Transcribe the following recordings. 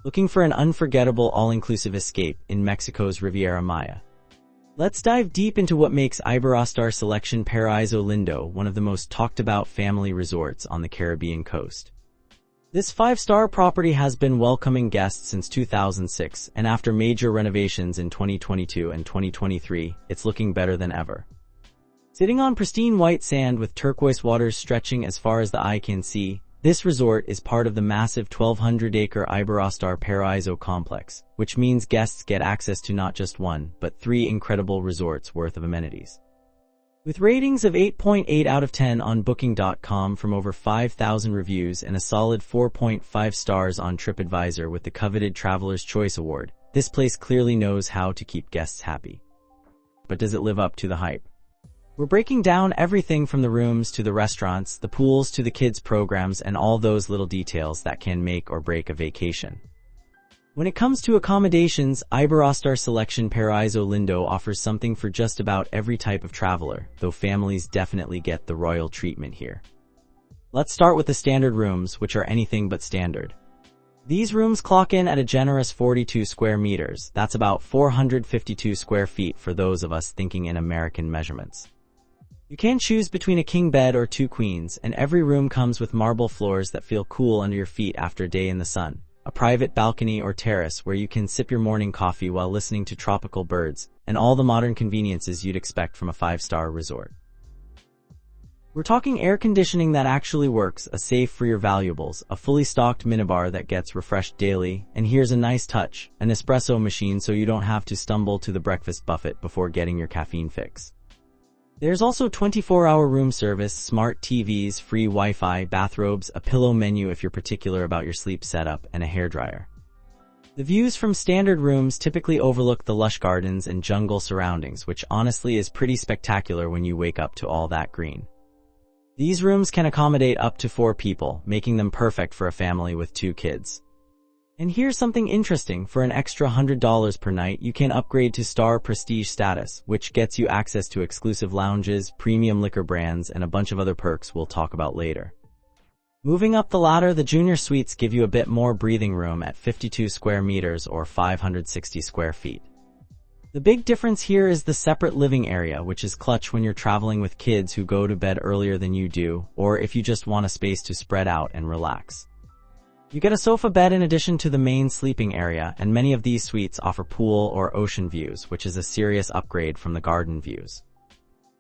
Looking for an unforgettable all-inclusive escape in Mexico's Riviera Maya? Let's dive deep into what makes Iberostar Selection Paraiso Lindo one of the most talked-about family resorts on the Caribbean coast. This five-star property has been welcoming guests since 2006, and after major renovations in 2022 and 2023, it's looking better than ever. Sitting on pristine white sand with turquoise waters stretching as far as the eye can see, this resort is part of the massive 1,200-acre Iberostar Paraiso Complex, which means guests get access to not just one, but three incredible resorts worth of amenities. With ratings of 8.8 out of 10 on Booking.com from over 5,000 reviews and a solid 4.5 stars on TripAdvisor with the coveted Traveler's Choice Award, this place clearly knows how to keep guests happy. But does it live up to the hype? We're breaking down everything from the rooms to the restaurants, the pools to the kids' programs, and all those little details that can make or break a vacation. When it comes to accommodations, Iberostar Selection Paraiso Lindo offers something for just about every type of traveler, though families definitely get the royal treatment here. Let's start with the standard rooms, which are anything but standard. These rooms clock in at a generous 42 square meters. That's about 452 square feet for those of us thinking in American measurements. You can choose between a king bed or two queens, and every room comes with marble floors that feel cool under your feet after a day in the sun, a private balcony or terrace where you can sip your morning coffee while listening to tropical birds, and all the modern conveniences you'd expect from a five-star resort. We're talking air conditioning that actually works, a safe for your valuables, a fully stocked minibar that gets refreshed daily, and here's a nice touch, an Nespresso machine so you don't have to stumble to the breakfast buffet before getting your caffeine fix. There's also 24-hour room service, smart TVs, free Wi-Fi, bathrobes, a pillow menu if you're particular about your sleep setup, and a hairdryer. The views from standard rooms typically overlook the lush gardens and jungle surroundings, which honestly is pretty spectacular when you wake up to all that green. These rooms can accommodate up to 4 people, making them perfect for a family with 2 kids. And here's something interesting, for an extra $100 per night, you can upgrade to Star Prestige status, which gets you access to exclusive lounges, premium liquor brands, and a bunch of other perks we'll talk about later. Moving up the ladder, the junior suites give you a bit more breathing room at 52 square meters or 560 square feet. The big difference here is the separate living area, which is clutch when you're traveling with kids who go to bed earlier than you do, or if you just want a space to spread out and relax. You get a sofa bed in addition to the main sleeping area, and many of these suites offer pool or ocean views, which is a serious upgrade from the garden views.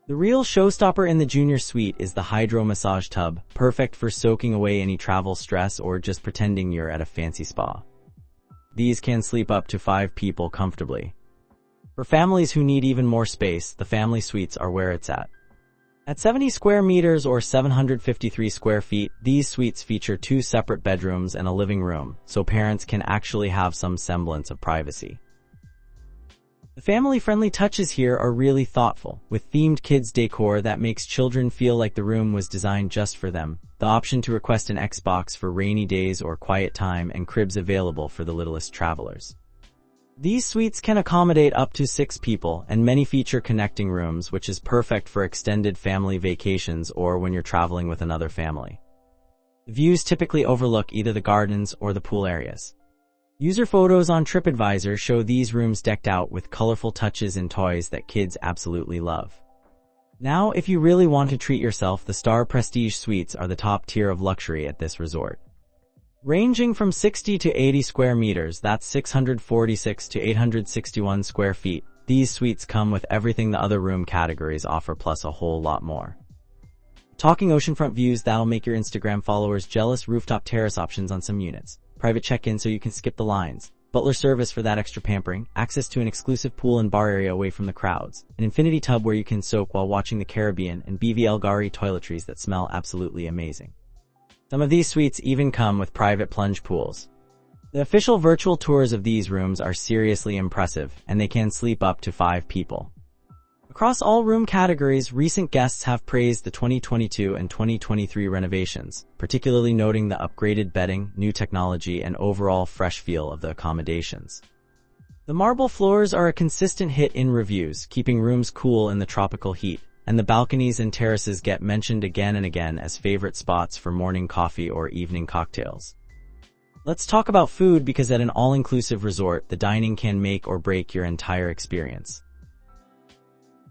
The real showstopper in the junior suite is the hydro massage tub, perfect for soaking away any travel stress or just pretending you're at a fancy spa. These can sleep up to 5 people comfortably. For families who need even more space, the family suites are where it's at. At 70 square meters or 753 square feet, these suites feature 2 separate bedrooms and a living room, so parents can actually have some semblance of privacy. The family-friendly touches here are really thoughtful, with themed kids decor that makes children feel like the room was designed just for them, the option to request an Xbox for rainy days or quiet time, and cribs available for the littlest travelers. These suites can accommodate up to 6 people, and many feature connecting rooms, which is perfect for extended family vacations or when you're traveling with another family. The views typically overlook either the gardens or the pool areas. User photos on TripAdvisor show these rooms decked out with colorful touches and toys that kids absolutely love. Now, if you really want to treat yourself, the Star Prestige suites are the top tier of luxury at this resort. Ranging from 60 to 80 square meters, that's 646 to 861 square feet, these suites come with everything the other room categories offer plus a whole lot more. Talking oceanfront views that'll make your Instagram followers jealous, rooftop terrace options on some units, private check-in so you can skip the lines, butler service for that extra pampering, access to an exclusive pool and bar area away from the crowds, an infinity tub where you can soak while watching the Caribbean, and BVL Gari toiletries that smell absolutely amazing. Some of these suites even come with private plunge pools. The official virtual tours of these rooms are seriously impressive, and they can sleep up to 5 people. Across all room categories, recent guests have praised the 2022 and 2023 renovations, particularly noting the upgraded bedding, new technology, and overall fresh feel of the accommodations. The marble floors are a consistent hit in reviews, keeping rooms cool in the tropical heat, and the balconies and terraces get mentioned again and again as favorite spots for morning coffee or evening cocktails. Let's talk about food because at an all-inclusive resort, the dining can make or break your entire experience.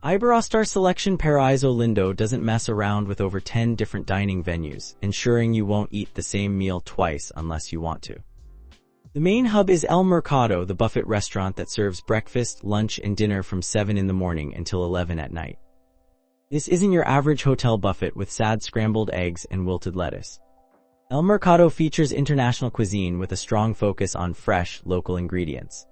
Iberostar Selection Paraiso Lindo doesn't mess around with over 10 different dining venues, ensuring you won't eat the same meal twice unless you want to. The main hub is El Mercado, the buffet restaurant that serves breakfast, lunch, and dinner from 7 in the morning until 11 at night. This isn't your average hotel buffet with sad scrambled eggs and wilted lettuce. El Mercado features international cuisine with a strong focus on fresh, local ingredients.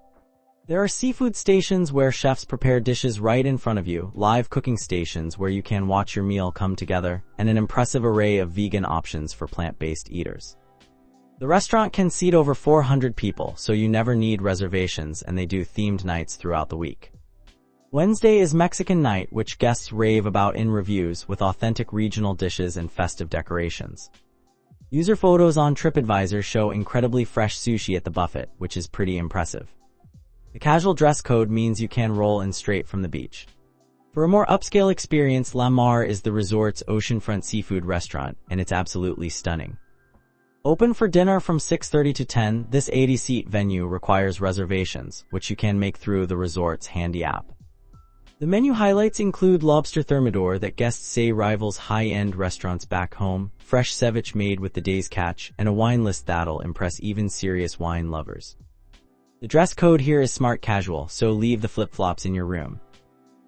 There are seafood stations where chefs prepare dishes right in front of you, live cooking stations where you can watch your meal come together, and an impressive array of vegan options for plant-based eaters. The restaurant can seat over 400 people, so you never need reservations, and they do themed nights throughout the week. Wednesday is Mexican night, which guests rave about in reviews with authentic regional dishes and festive decorations. User photos on TripAdvisor show incredibly fresh sushi at the buffet, which is pretty impressive. The casual dress code means you can roll in straight from the beach. For a more upscale experience, La Mar is the resort's oceanfront seafood restaurant, and it's absolutely stunning. Open for dinner from 6:30 to 10, this 80-seat venue requires reservations, which you can make through the resort's handy app. The menu highlights include lobster thermidor that guests say rivals high-end restaurants back home, fresh ceviche made with the day's catch, and a wine list that'll impress even serious wine lovers. The dress code here is smart casual, so leave the flip-flops in your room.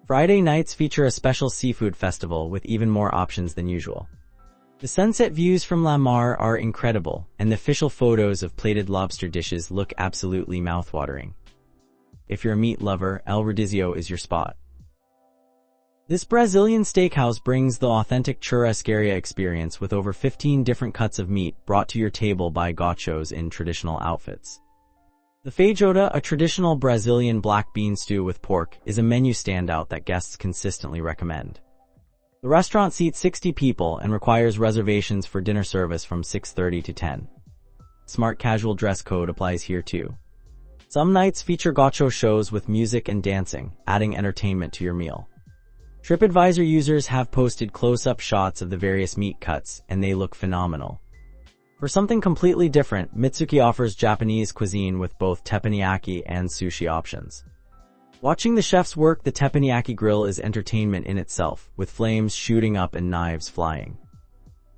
Friday nights feature a special seafood festival with even more options than usual. The sunset views from La Mar are incredible, and the official photos of plated lobster dishes look absolutely mouthwatering. If you're a meat lover, El Rodizio is your spot. This Brazilian steakhouse brings the authentic churrascaria experience with over 15 different cuts of meat brought to your table by gauchos in traditional outfits. The feijoada, a traditional Brazilian black bean stew with pork, is a menu standout that guests consistently recommend. The restaurant seats 60 people and requires reservations for dinner service from 6:30 to 10. Smart casual dress code applies here too. Some nights feature gaucho shows with music and dancing, adding entertainment to your meal. TripAdvisor users have posted close-up shots of the various meat cuts, and they look phenomenal. For something completely different, Mitsuki offers Japanese cuisine with both teppanyaki and sushi options. Watching the chefs work the teppanyaki grill is entertainment in itself, with flames shooting up and knives flying.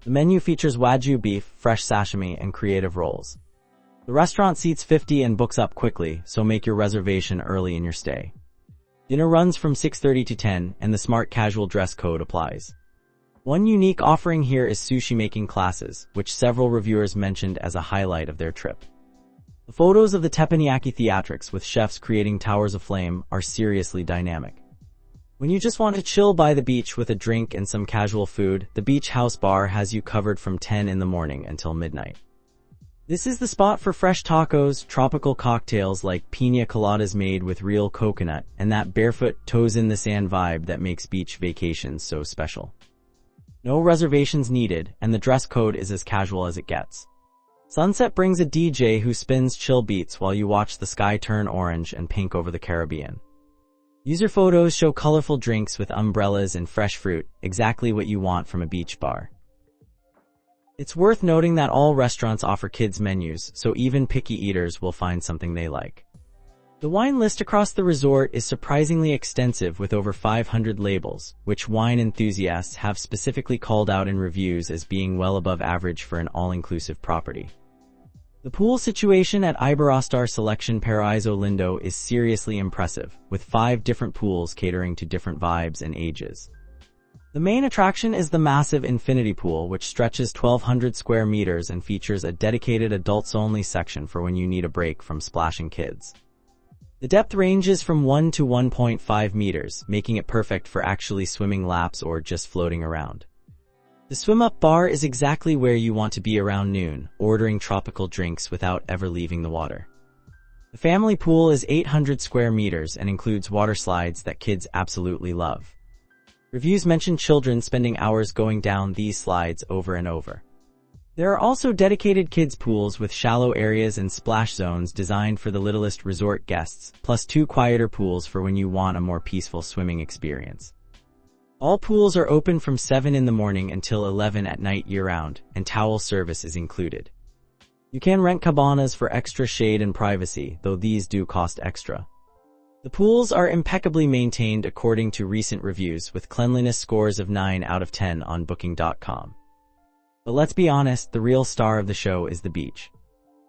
The menu features wagyu beef, fresh sashimi, and creative rolls. The restaurant seats 50 and books up quickly, so make your reservation early in your stay. Dinner runs from 6:30 to 10, and the smart casual dress code applies. One unique offering here is sushi making classes, which several reviewers mentioned as a highlight of their trip. The photos of the teppanyaki theatrics with chefs creating towers of flame are seriously dynamic. When you just want to chill by the beach with a drink and some casual food, the Beach House Bar has you covered from 10 in the morning until midnight. This is the spot for fresh tacos, tropical cocktails like piña coladas made with real coconut, and that barefoot, toes in the sand vibe that makes beach vacations so special. No reservations needed, and the dress code is as casual as it gets. Sunset brings a DJ who spins chill beats while you watch the sky turn orange and pink over the Caribbean. User photos show colorful drinks with umbrellas and fresh fruit, exactly what you want from a beach bar. It's worth noting that all restaurants offer kids menus, so even picky eaters will find something they like. The wine list across the resort is surprisingly extensive with over 500 labels, which wine enthusiasts have specifically called out in reviews as being well above average for an all-inclusive property. The pool situation at Iberostar Selection Paraiso Lindo is seriously impressive, with 5 different pools catering to different vibes and ages. The main attraction is the massive infinity pool, which stretches 1,200 square meters and features a dedicated adults-only section for when you need a break from splashing kids. The depth ranges from 1 to 1.5 meters, making it perfect for actually swimming laps or just floating around. The swim-up bar is exactly where you want to be around noon, ordering tropical drinks without ever leaving the water. The family pool is 800 square meters and includes water slides that kids absolutely love. Reviews mention children spending hours going down these slides over and over. There are also dedicated kids pools with shallow areas and splash zones designed for the littlest resort guests, plus 2 quieter pools for when you want a more peaceful swimming experience. All pools are open from 7 in the morning until 11 at night year-round, and towel service is included. You can rent cabanas for extra shade and privacy, though these do cost extra. The pools are impeccably maintained according to recent reviews, with cleanliness scores of 9 out of 10 on Booking.com. But let's be honest, the real star of the show is the beach.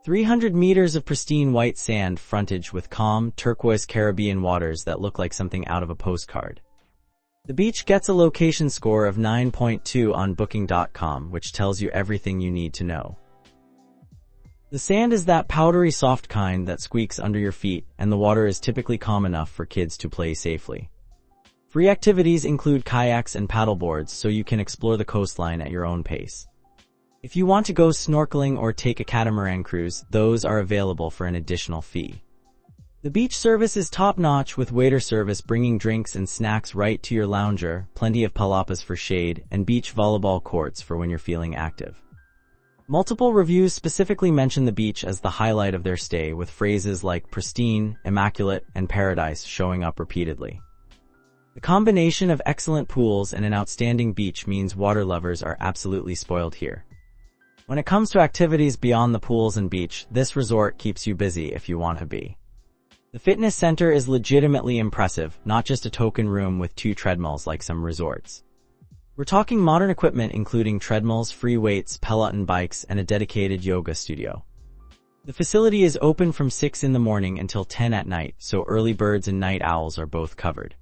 300 meters of pristine white sand frontage with calm, turquoise Caribbean waters that look like something out of a postcard. The beach gets a location score of 9.2 on Booking.com, which tells you everything you need to know. The sand is that powdery soft kind that squeaks under your feet, and the water is typically calm enough for kids to play safely. Free activities include kayaks and paddleboards, so you can explore the coastline at your own pace. If you want to go snorkeling or take a catamaran cruise, those are available for an additional fee. The beach service is top-notch, with waiter service bringing drinks and snacks right to your lounger, plenty of palapas for shade, and beach volleyball courts for when you're feeling active. Multiple reviews specifically mention the beach as the highlight of their stay, with phrases like pristine, immaculate, and paradise showing up repeatedly. The combination of excellent pools and an outstanding beach means water lovers are absolutely spoiled here. When it comes to activities beyond the pools and beach, this resort keeps you busy if you want to be. The fitness center is legitimately impressive, not just a token room with 2 treadmills like some resorts. We're talking modern equipment including treadmills, free weights, Peloton bikes, and a dedicated yoga studio. The facility is open from 6 in the morning until 10 at night, so early birds and night owls are both covered.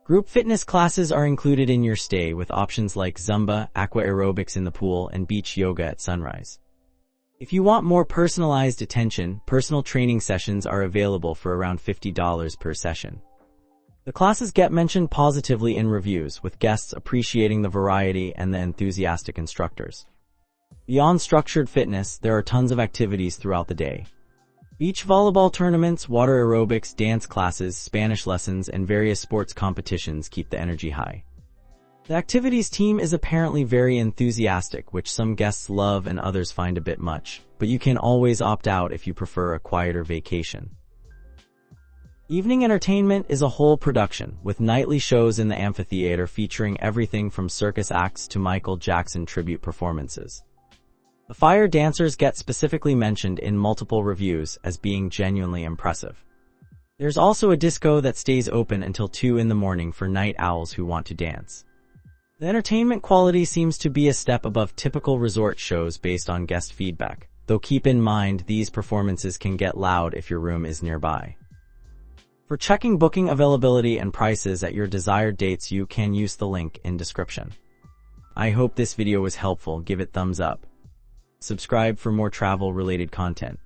Group fitness classes are included in your stay, with options like Zumba, aqua aerobics in the pool, and beach yoga at sunrise. If you want more personalized attention, personal training sessions are available for around $50 per session. The classes get mentioned positively in reviews, with guests appreciating the variety and the enthusiastic instructors. Beyond structured fitness, there are tons of activities throughout the day. Beach volleyball tournaments, water aerobics, dance classes, Spanish lessons, and various sports competitions keep the energy high. The activities team is apparently very enthusiastic, which some guests love and others find a bit much, but you can always opt out if you prefer a quieter vacation. Evening entertainment is a whole production, with nightly shows in the amphitheater featuring everything from circus acts to Michael Jackson tribute performances. The fire dancers get specifically mentioned in multiple reviews as being genuinely impressive. There's also a disco that stays open until 2 in the morning for night owls who want to dance. The entertainment quality seems to be a step above typical resort shows based on guest feedback, though keep in mind these performances can get loud if your room is nearby. For checking booking availability and prices at your desired dates, you can use the link in description. I hope this video was helpful. Give it thumbs up. Subscribe for more travel-related content.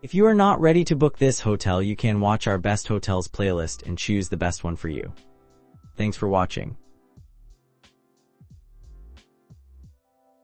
If you are not ready to book this hotel, you can watch our best hotels playlist and choose the best one for you. Thanks for watching.